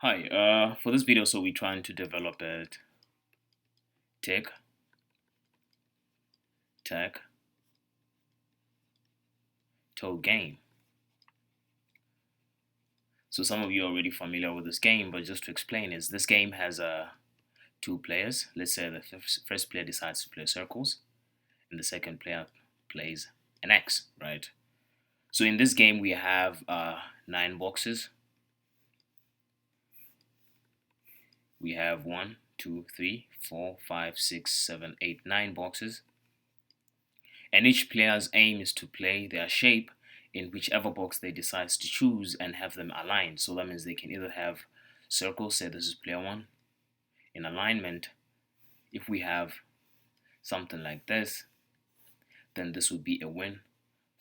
Hi, for this video, we're trying to develop a Tic Tac Toe Game. So some of you are already familiar with this game, but just to explain is this game has two players. Let's say the first player decides to play circles, and the second player plays an X, right? So in this game, we have 9 boxes. We have 1, 2, 3, 4, 5, 6, 7, 8, 9 boxes. And each player's aim is to play their shape in whichever box they decide to choose and have them aligned. So that means they can either have circles, say this is player 1. In alignment, if we have something like this, then this would be a win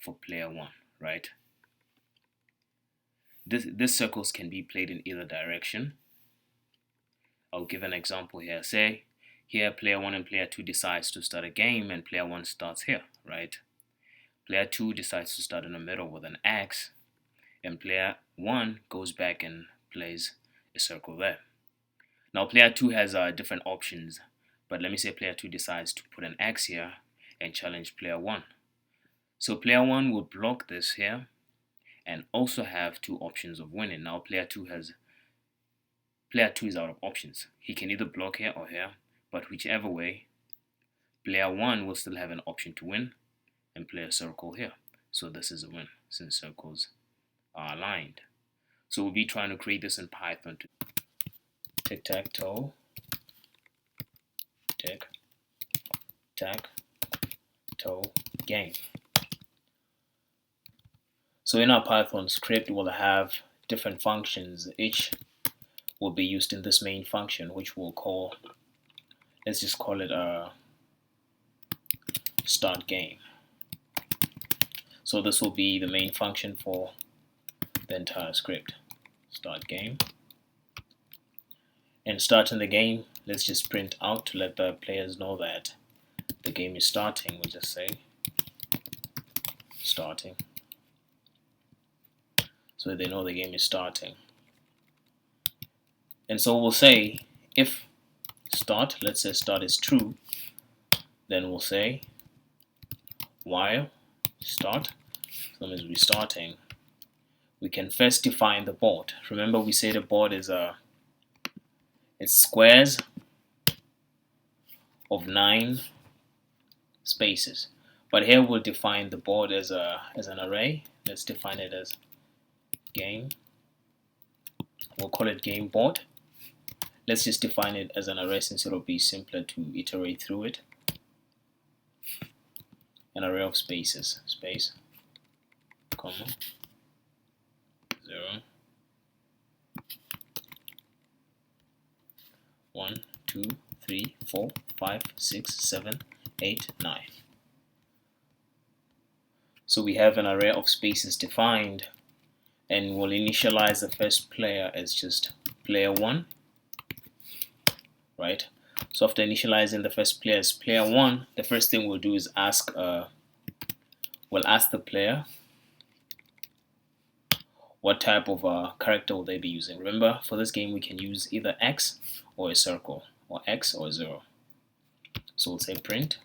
for player 1, right? These circles can be played in either direction. I'll give an example here. Say here player 1 and player 2 decides to start a game, and player 1 starts here, right? Player 2 decides to start in the middle with an X, and player 1 goes back and plays a circle there. Now player 2 has different options, but let me say player 2 decides to put an X here and challenge player 1. So player 1 will block this here and also have 2 options of winning. Now player 2 is out of options. He can either block here or here, but whichever way, player 1 will still have an option to win and play a circle here. So this is a win since circles are aligned. So we'll be trying to create this in Python. Tic Tac Toe, Tic Tac Toe Game. So in our Python script, we'll have different functions. Each will be used in this main function, which we'll call, let's just call it a start game. So this will be the main function for the entire script. Start game. And starting the game, let's just print out to let the players know that the game is starting. We'll just say starting, so they know the game is starting. And so we'll say if start, let's say start is true, then we'll say while start, so that means we're starting. We can first define the board. Remember we say the board is it's squares of 9 spaces, but here we'll define the board as an array. Let's define it as game. We'll call it game board. Let's just define it as an array since it'll be simpler to iterate through it. An array of spaces, space, comma, 0, 1, 2, 3, 4, 5, 6, 7, 8, 9. So we have an array of spaces defined, and we'll initialize the first player as just player 1, right? So after initializing the first player as player 1, the first thing we'll do is we'll ask the player what type of character will they be using. Remember, for this game we can use either X or a circle, or X or 0. So we'll say print.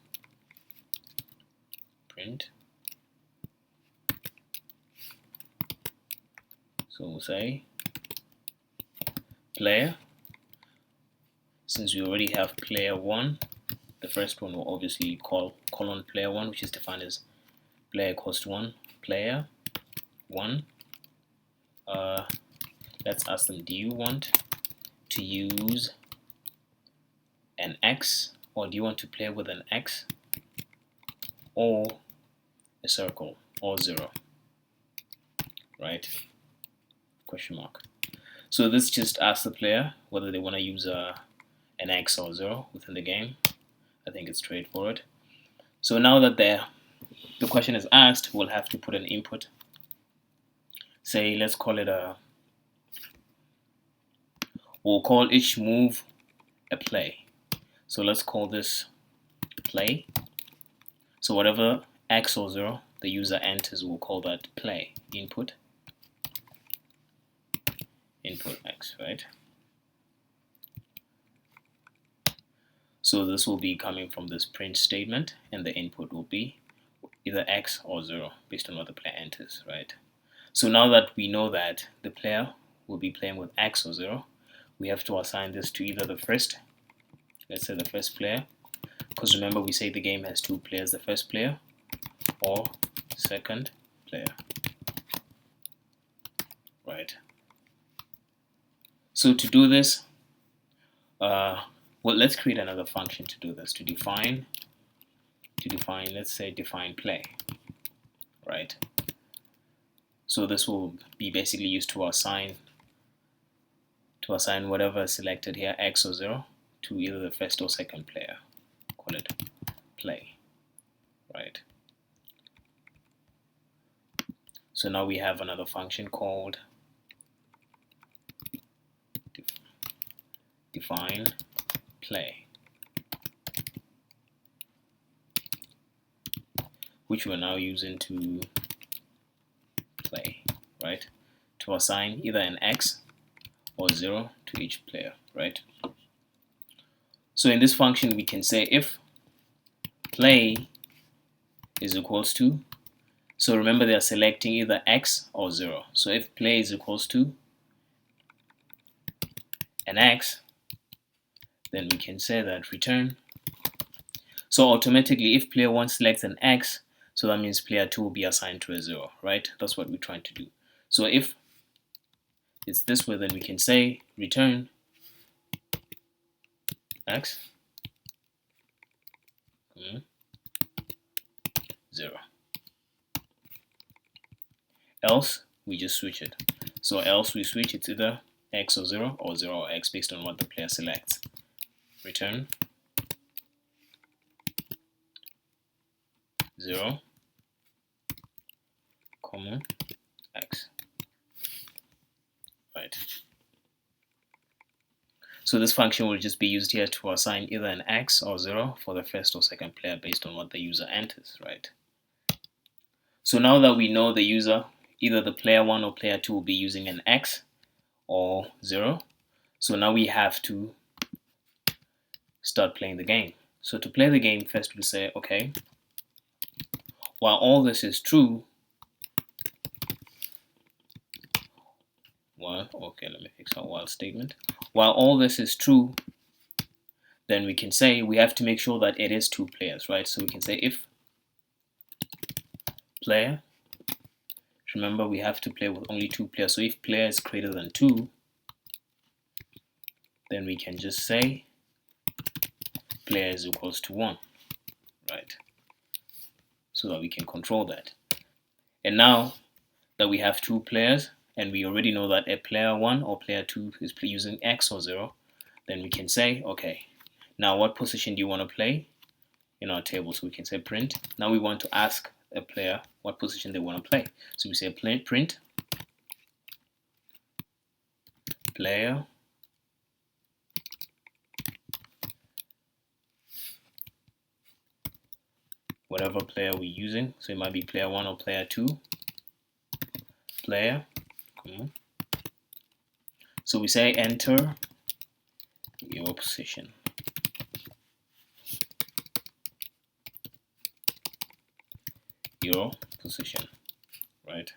So we'll say player. Since we already have player 1, the first one will obviously call colon player 1, which is defined as player equals to 1, player 1. Let's ask them, do you want to use an X, or do you want to play with an X or a circle or 0, right? Question mark. So this just asks the player whether they want to use an X or 0 within the game. I think it's straightforward. So now that the question is asked, we'll have to put an input. Say, let's call it we'll call each move a play. So let's call this play. So whatever X or 0 the user enters, we'll call that play. Input X, right? So this will be coming from this print statement, and the input will be either X or 0 based on what the player enters, right? So now that we know that the player will be playing with X or 0, we have to assign this to either the first, let's say the first player, because remember we say the game has two players, the first player or second player, right? So to do this, well, let's create another function to do this, to define, let's say define play, right? So this will be basically used to assign whatever is selected here, X or 0, to either the first or second player. Call it play, right? So now we have another function called define play, which we're now using to play, right? To assign either an X or 0 to each player, right? So in this function we can say if play is equals to, so remember they are selecting either X or 0. So if play is equals to an X, then we can say that return. So automatically if player 1 selects an X, so that means player 2 will be assigned to a 0, right? That's what we're trying to do. So if it's this way, then we can say return X 0. Else we just switch it. So else we switch, it's either X or 0 or 0 or X based on what the player selects. Return 0, comma X, right? So this function will just be used here to assign either an X or 0 for the first or second player based on what the user enters, right? So now that we know the user, either the player 1 or player 2 will be using an X or 0, so now we have to start playing the game. So to play the game, first we say, okay, while all this is true, let me fix our while statement. While all this is true, then we can say we have to make sure that it is two players, right? So we can say if player, remember we have to play with only two players. So if player is greater than 2, then we can just say player is equals to 1, right? So that we can control that. And now that we have two players, and we already know that a player 1 or player 2 is using X or 0, then we can say, okay, now what position do you want to play in our table? So we can say print. Now we want to ask a player what position they want to play. So we say print player whatever player we're using. So it might be player 1 or player 2. Player. So we say enter your position. Your position, right?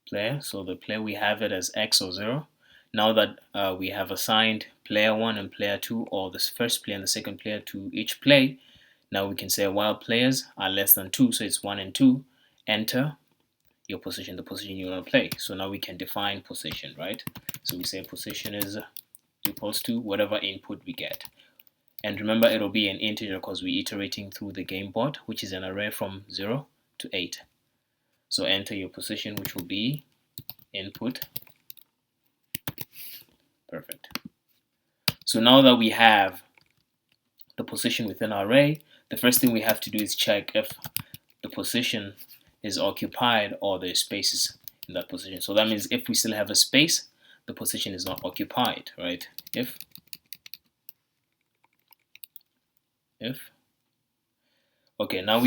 Player, so the player we have it as X or 0. Now that we have assigned player 1 and player 2, or this first player and the second player, to each play, now we can say while players are less than 2, so it's 1 and 2, enter your position, the position you want to play. So now we can define position, right? So we say position is equals to whatever input we get. And remember, it'll be an integer because we're iterating through the game board, which is an array from 0 to 8. So enter your position, which will be input. Perfect. So now that we have the position within our array, the first thing we have to do is check if the position is occupied or there's spaces in that position. So that means if we still have a space, the position is not occupied, right? If okay, now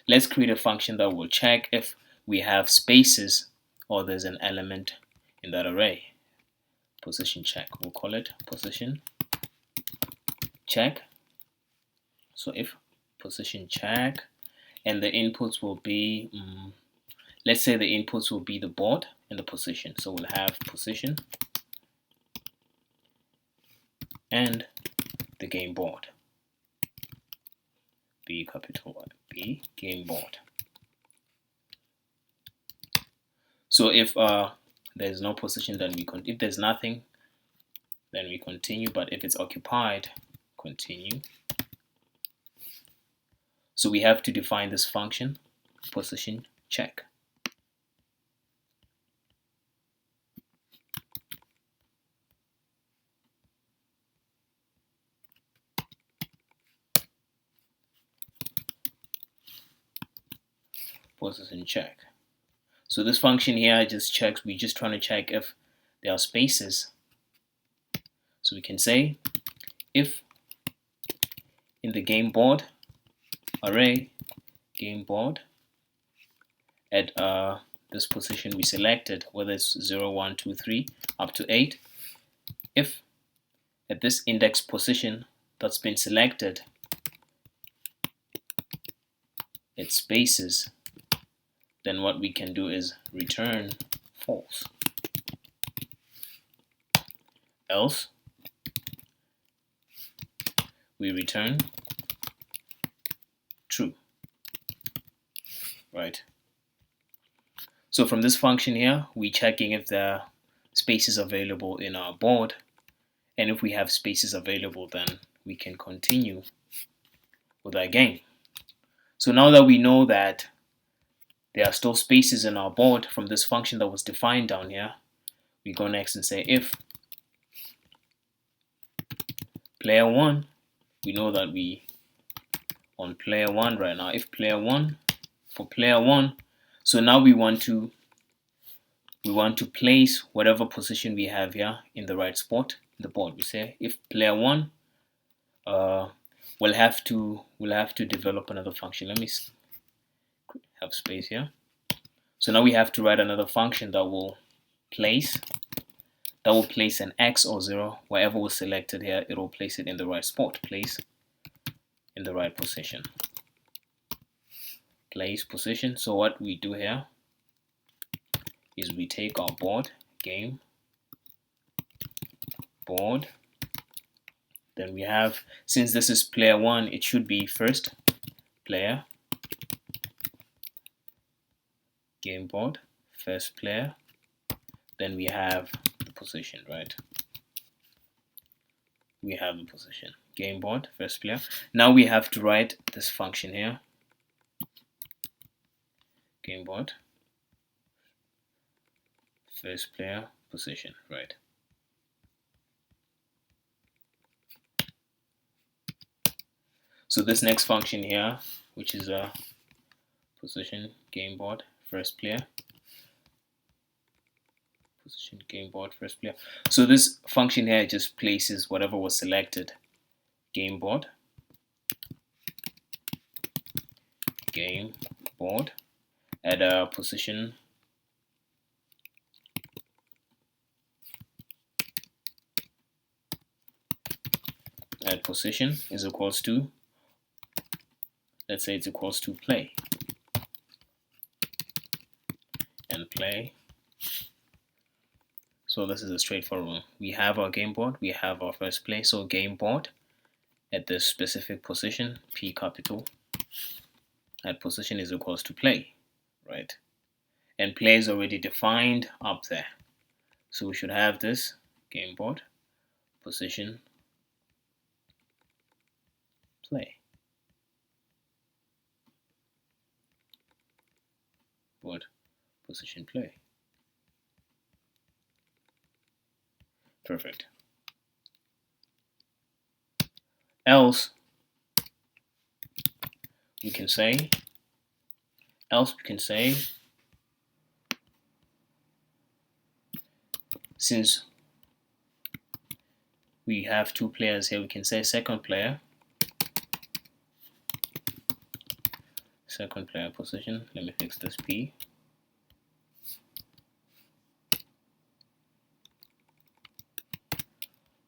let's create a function that will check if we have spaces or there's an element in that array. Position check, we'll call it position check. So if position check, and the inputs will be, let's say the inputs will be the board and the position. So we'll have position and the game board. B capital Y, B game board. So if there's no position, then if there's nothing, then we continue. But if it's occupied, continue. So we have to define this function, position check. Position check. So this function here just checks, we're just trying to check if there are spaces. So we can say if in the game board array, game board, at this position we selected, whether it's 0, 1, 2, 3 up to 8, if at this index position that's been selected it spaces, then what we can do is return false. Else we return true, right? So from this function here, we're checking if there are spaces available in our board, and if we have spaces available, then we can continue with our game. So now that we know that there are still spaces in our board from this function that was defined down here, we go next and say if player 1, we know that we on player 1 right now, if player 1, for player 1, so now we want to place whatever position we have here in the right spot in the board. We say if player 1, we'll have to develop another function. Let me have space here. So now we have to write another function that will place an X or 0 wherever was selected here. It will place it in the right spot. Place in the right position. Place position. So what we do here is we take our board, game board, then we have, since this is player 1, it should be first player, game board, first player, then we have the position, right? We have the position, game board, first player. Now we have to write this function here, game board, first player, position, right? So this next function here, which is a position, game board, first player, position, game board, first player. So this function here just places whatever was selected, game board, at a position, at position is equals to, let's say it's equals to play, and play. So this is a straightforward one. We have our game board, we have our first play, so game board at this specific position, P capital, at position is equals to play, right? And play is already defined up there. So we should have this game board, position, play. Board, position, play. Perfect. Else we can say, since we have two players here, we can say second player position. Let me fix this P.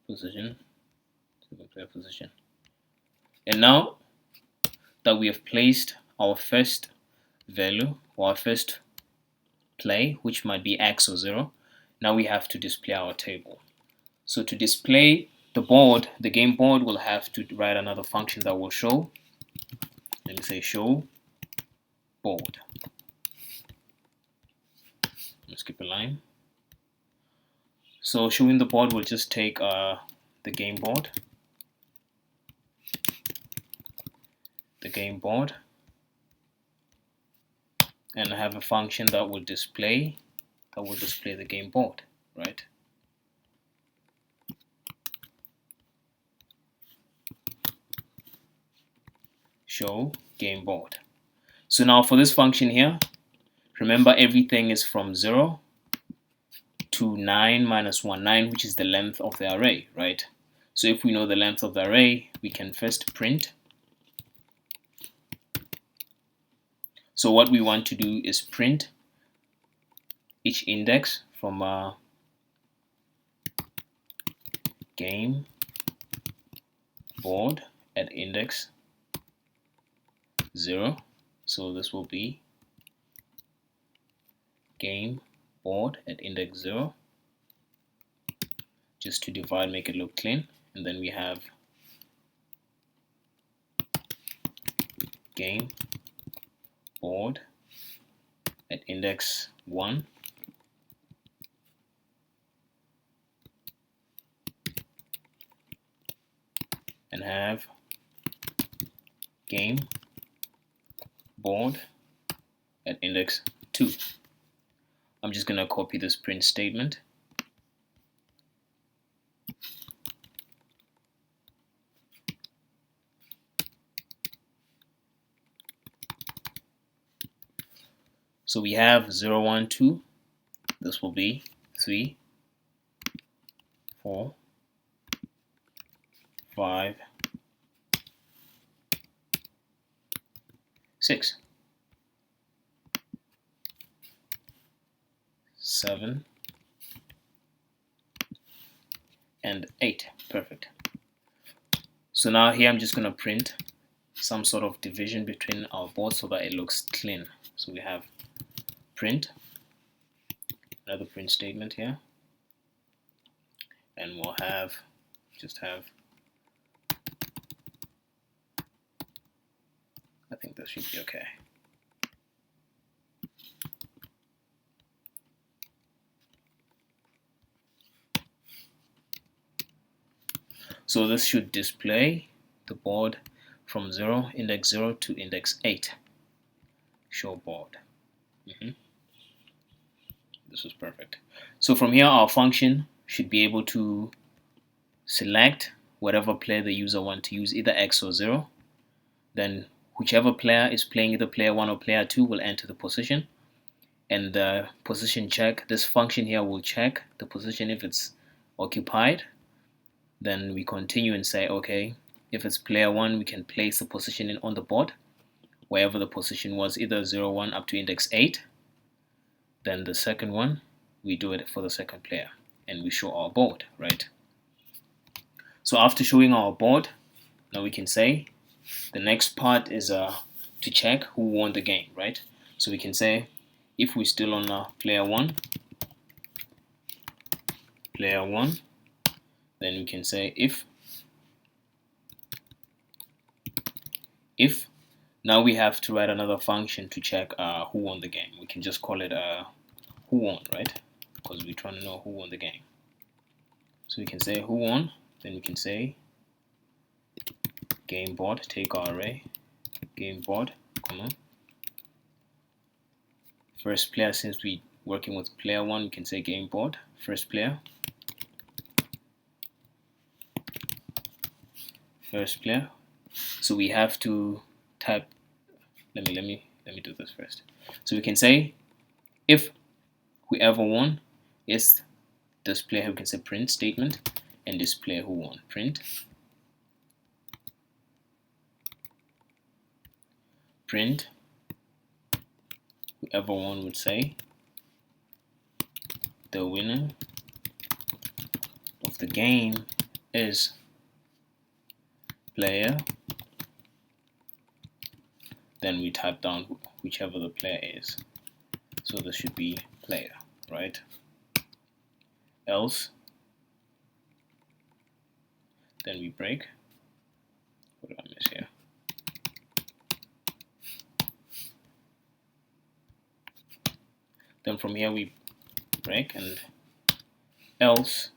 position, second player position. And now that we have placed our first value or our first play, which might be X or 0, now we have to display our table. So to display the board, the game board, will have to write another function that will show, let me say show board. Let's skip a line. So showing the board will just take the game board, and have a function that will display the game board, right? Show game board. So now for this function here, remember everything is from 0 to 9 minus 1, 9, which is the length of the array, right? So if we know the length of the array, we can first print. So what we want to do is print each index from game board at index 0. So this will be game board at index 0, just to divide, make it look clean. And then we have game board at index 1, and have game board at index 2. I'm just going to copy this print statement. So we have 0, 1, 2. This will be 3, 4, 5, 6, 7, and 8. Perfect. So now here I'm just going to print some sort of division between our boards so that it looks clean. So we have print, another print statement here, and we'll just have, I think that should be okay. So this should display the board from index 0 to index 8. Show board. This was perfect. So from here, our function should be able to select whatever player the user wants to use, either X or 0. Then whichever player is playing either player 1 or player 2 will enter the position. And the position check, this function here will check the position if it's occupied. Then we continue and say, okay, if it's player 1, we can place the position on the board, wherever the position was, either 0, 1 up to index 8. Then the second one, we do it for the second player, and we show our board, right? So after showing our board, now we can say the next part is to check who won the game, right? So we can say if we're still on player 1, then we can say if now we have to write another function to check who won the game. We can just call it who won, right? Because we're trying to know who won the game. So we can say who won, then we can say game board, take our array, game board, comma. First player, since we're working with player 1, we can say game board, first player. So we have to type, let me do this first. So we can say if whoever won is this player, we can say print statement, and this player who won, print whoever won would say the winner of the game is player, then we type down whichever the player is. So this should be player, right? Else, then we break. What did I miss here? Then from here we break, and else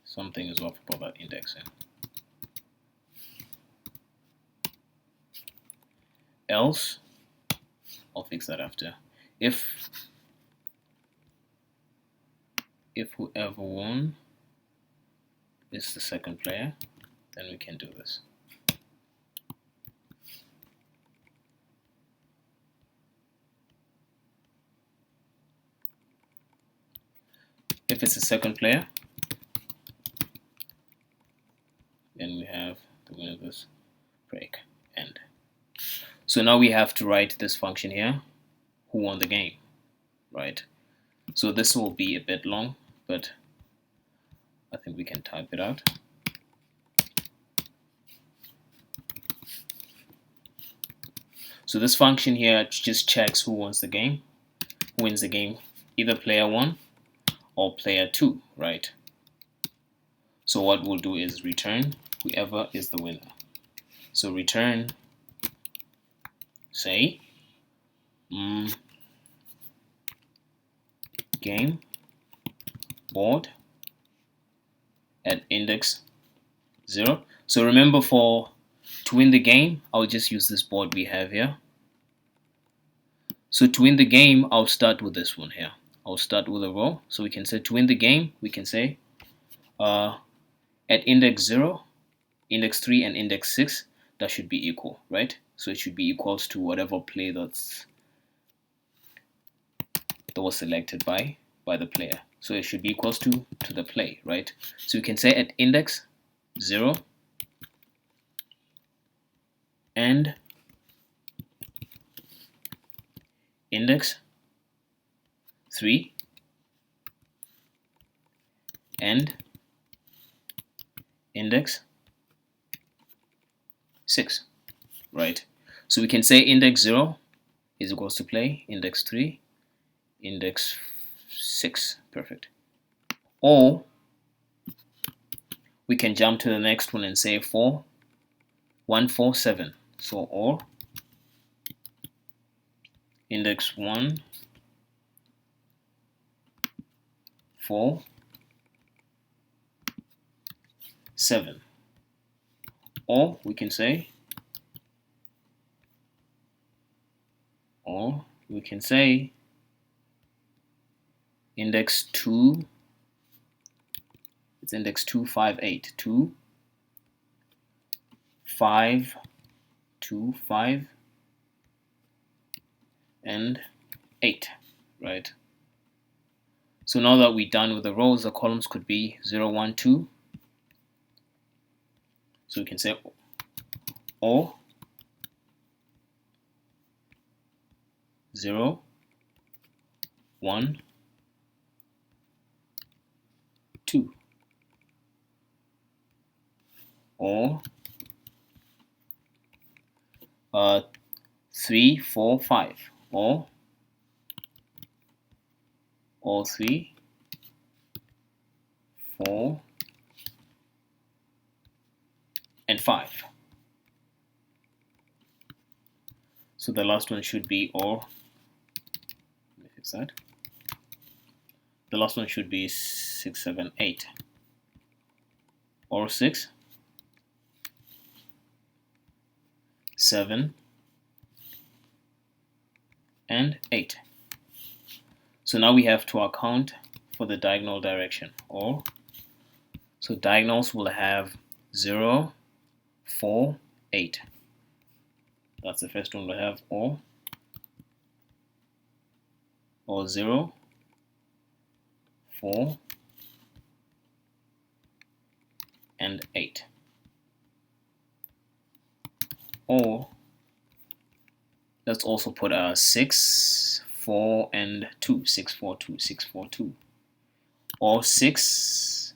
something is off about that indexing. Else, I'll fix that after. If whoever won is the second player, then we can do this. If it's the second player, then we have the winner of this break end. So now we have to write this function here, who won the game, right? So this will be a bit long, but I think we can type it out. So this function here just checks who wins the game, either player 1 or player 2, right? So what we'll do is return whoever is the winner. So return, say, game board at index 0. So remember, to win the game, I'll just use this board we have here. So to win the game, I'll start with this one here. I'll start with a row. So we can say to win the game, we can say at index 0, index 3, and index 6, that should be equal, right? So it should be equals to whatever play that was selected by the player. So it should be equals to the play, right? So we can say at index 0 and index 3 and index 6, right? So we can say index 0 is equals to play, index 3, index 6, perfect. Or we can jump to the next one and say 4, 1, 4, 7. So or index 1, 4, 7. Or we can say index 2, it's index 2, 5, 8. 2, 5, 2, 5, and 8, right? So now that we're done with the rows, the columns could be 0, 1, 2. So we can say or 0, 1, 2, or 3, 4, 5, or 3, 4, and 5. So the last one should be or. Let me fix that. The last one should be 6, 7, 8, or 6, 7, and 8. So now we have to account for the diagonal direction, or so diagonals will have 0, 4, 8. That's the first one we'll have, or 0, 4, and 8. Or let's also put 6, 4, and 2. 6, 4, 2, 6, 4, 2. Or 6,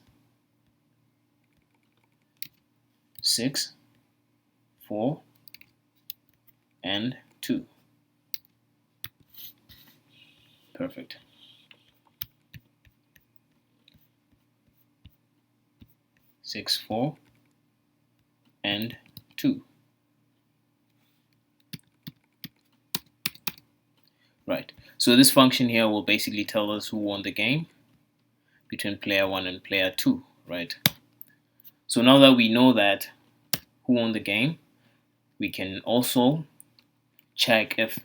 6, 4, and 2. Perfect. Six, 4, and 2. Right. So this function here will basically tell us who won the game between player 1 and player 2, right? So now that we know that who won the game, we can also check if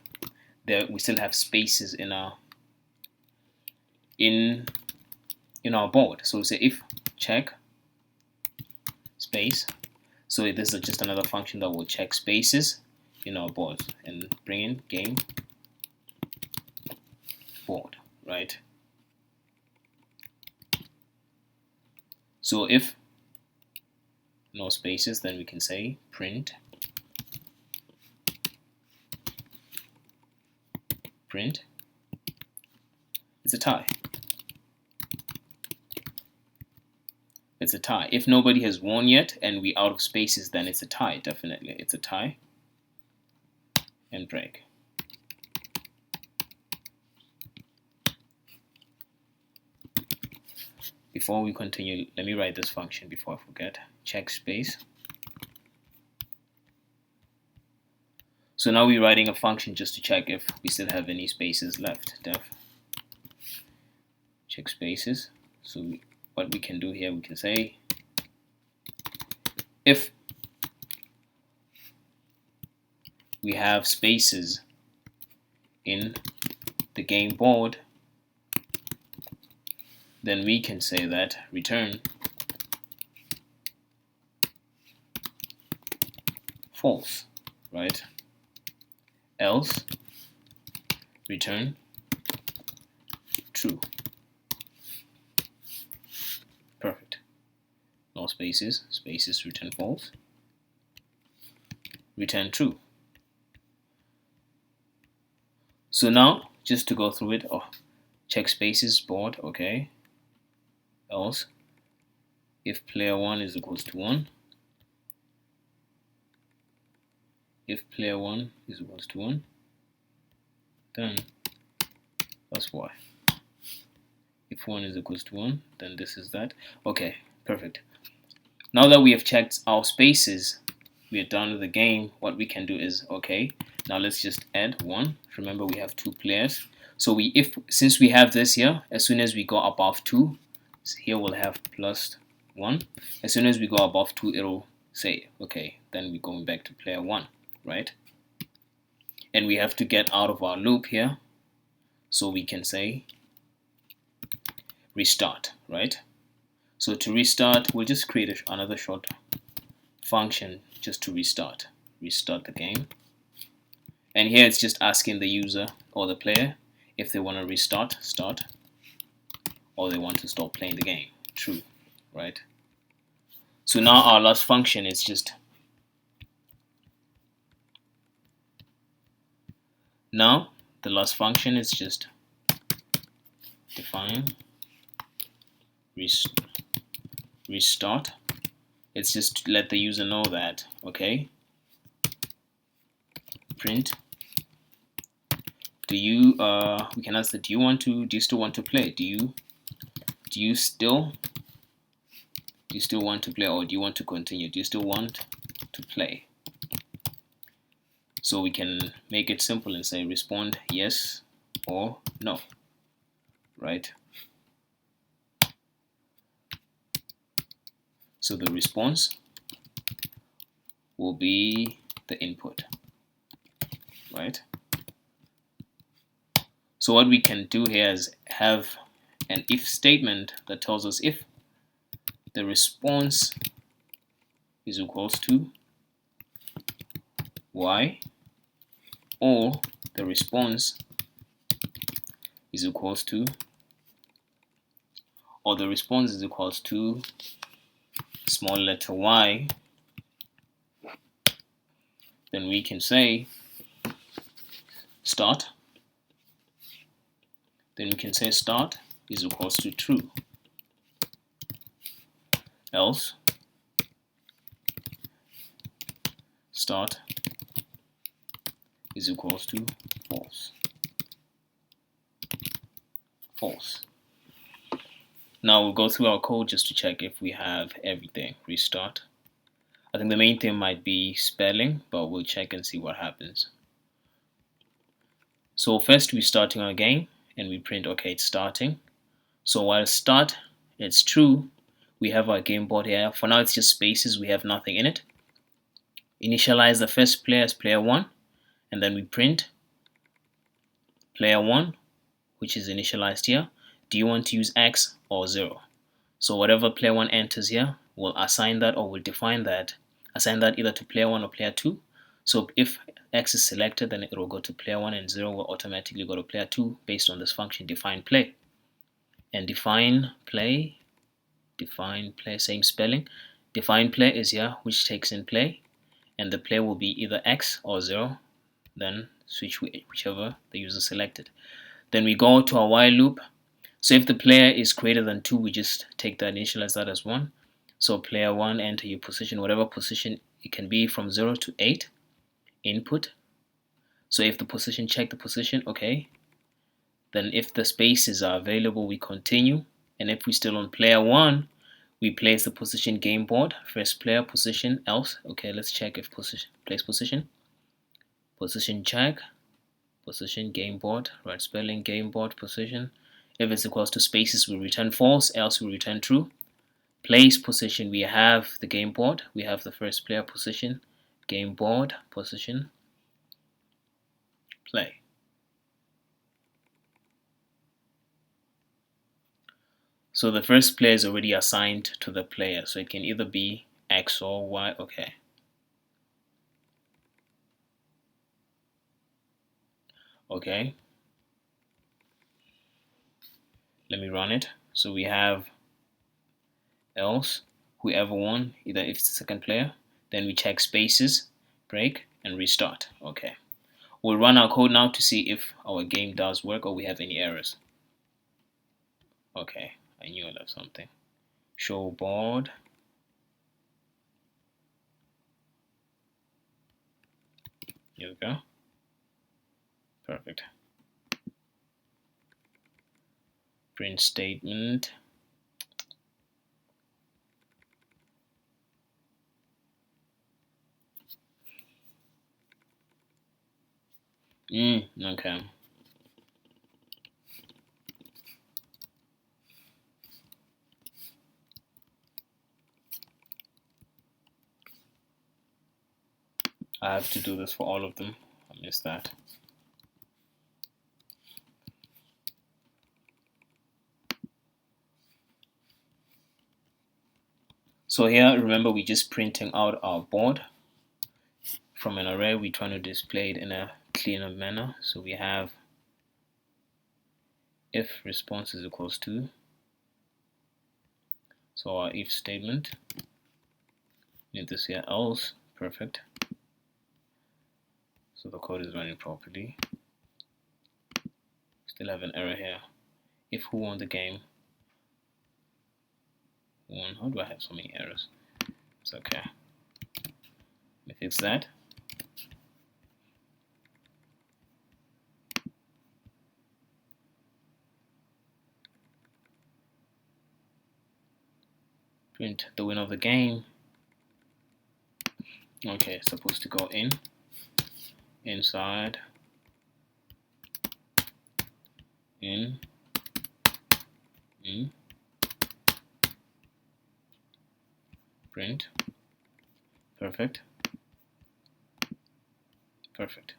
we still have spaces in our board. So we say if check space. So this is just another function that will check spaces in our board and bring in game board, right? So if no spaces, then we can say print it's a tie. It's a tie. If nobody has won yet and we out of spaces, then it's a tie. Definitely it's a tie. And break. Before we continue, let me write this function before I forget. Check space. So now we're writing a function just to check if we still have any spaces left. Def check spaces. So what we can do here, we can say if we have spaces in the game board, then we can say that return false, right? Else return true. Perfect. No spaces. Spaces return false. Return true. So now, just to go through it, check spaces board, okay. Else, if player 1 is equals to 1, if player 1 is equals to 1, then that's y. If 1 is equals to 1, then this is that. Okay, perfect. Now that we have checked our spaces, we are done with the game. What we can do is, okay, now let's just add 1. Remember, we have 2 players. So since we have this here, as soon as we go above 2, here we'll have plus 1. As soon as we go above 2, it'll say, okay, then we're going back to player 1, right? And we have to get out of our loop here. So we can say restart, right? So to restart, we'll just create another short function just to restart the game. And here it's just asking the user or the player if they want to start, or they want to stop playing the game. True, right? So now our last function is just define restart. It's just to let the user know that, okay, print, we can ask that, do you still want to play? Do you still want to play, or do you want to continue? Do you still want to play? So we can make it simple and say respond yes or no, right? So the response will be the input, right? So what we can do here is have an if statement that tells us if the response is equals to y, or the response is equals to, small letter y, then we can say start. Then we can say start is equals to true. Else start is equals to false. False. Now we'll go through our code just to check if we have everything. Restart. I think the main thing might be spelling, but we'll check and see what happens. So first we're starting our game and we print okay, it's starting. So while start, it's true. We have our game board here. For now it's just spaces, we have nothing in it. Initialize the first player as player 1, and then we print player 1, which is initialized here. Do you want to use X or 0? So whatever player 1 enters here, we'll assign that, or we'll define that, assign that either to player 1 or player 2. So if X is selected, then it will go to player 1, and 0 will automatically go to player 2 based on this function define play. And define play, same spelling. Define play is here, which takes in play, and the play will be either X or 0, then switch whichever the user selected. Then we go to our while loop. So if the player is greater than 2, we just take that, initialize that as 1. So player 1, enter your position, whatever position it can be, from 0 to 8, input. So if the position, check the position, okay. Then if the spaces are available, we continue. And if we're still on player 1, we place the position game board, first player position, else. Okay, let's check if position, place position. Position check, position game board, right spelling, game board position. If it's equals to spaces, we return false, else we return true. Place position, we have the game board, we have the first player position, game board position, play. So the first player is already assigned to the player, so it can either be X or Y. Okay. Okay. Let me run it. So we have else, whoever won, either if it's the second player, then we check spaces, break, and restart. Okay. We'll run our code now to see if our game does work or we have any errors. Okay, I knew I left something. Show board. Here we go. Perfect. Print statement. Okay. I have to do this for all of them. I missed that. So here, remember, we're just printing out our board from an array. We're trying to display it in a cleaner manner. So we have if response is equals to, so our if statement, need this here, else, perfect. So the code is running properly. Still have an error here. If who won the game? Won. How do I have so many errors? It's okay. Let me fix that. Print the winner of the game. Okay, it's supposed to go in, inside, in, print, perfect, perfect.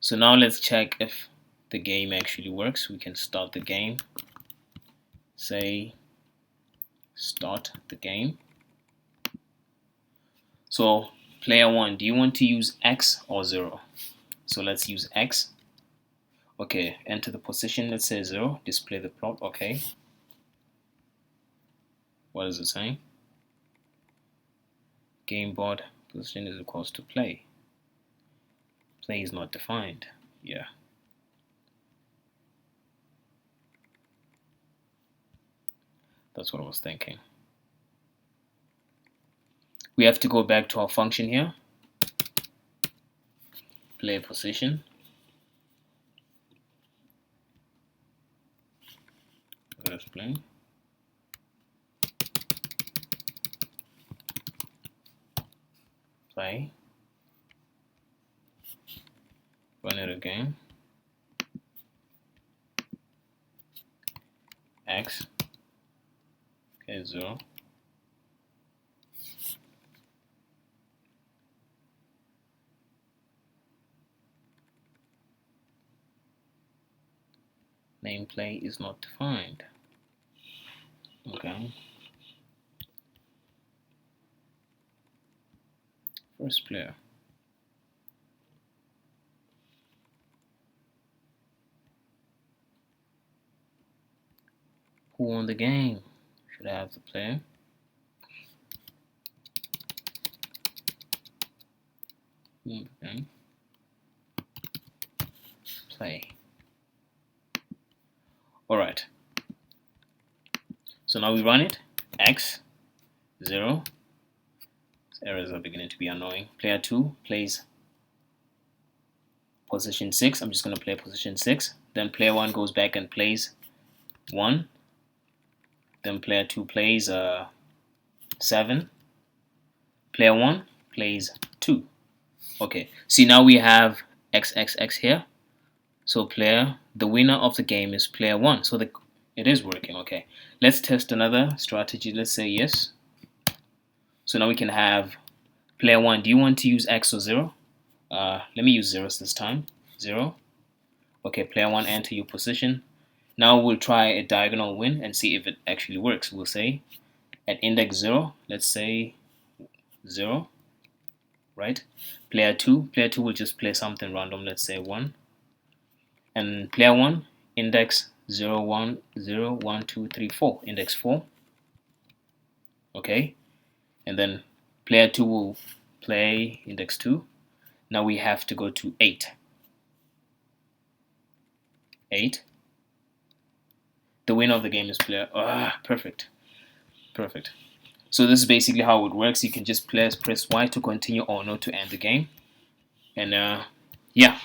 So now let's check if the game actually works. We can start the game, say start the game. So player 1, do you want to use X or 0? So let's use X. Okay, enter the position, let's say 0, display the plot, okay. What is it saying? Game board position is equals to play. Play is not defined. Yeah. That's what I was thinking. We have to go back to our function here. Play position. Let's play. Play. Run it again. X. Okay, 0. Nameplate is not defined. Okay. First player. Who won the game? Should I have the player? Okay. Play. Alright. So now we run it. X 0. Errors are beginning to be annoying. Player 2 plays position 6. I'm just going to play position 6. Then player 1 goes back and plays 1. Then player 2 plays 7. Player 1 plays 2. Okay, see now we have XXX here. So the winner of the game is player 1. So it is working. Okay, let's test another strategy. Let's say yes. So now we can have player 1. Do you want to use X or 0? Let me use 0 this time. 0. Okay, player 1, enter your position. Now we'll try a diagonal win and see if it actually works. We'll say at index 0, let's say 0, right? Player 2 will just play something random, let's say 1. And player 1, index 0, 1, 0, 1, 2, 3, 4, index 4. Okay, and then player 2 will play index 2. Now we have to go to 8. 8. The winner of the game is player. Perfect. Perfect. So this is basically how it works. You can just press Y to continue or no to end the game. And yeah,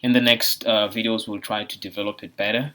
in the next videos we'll try to develop it better.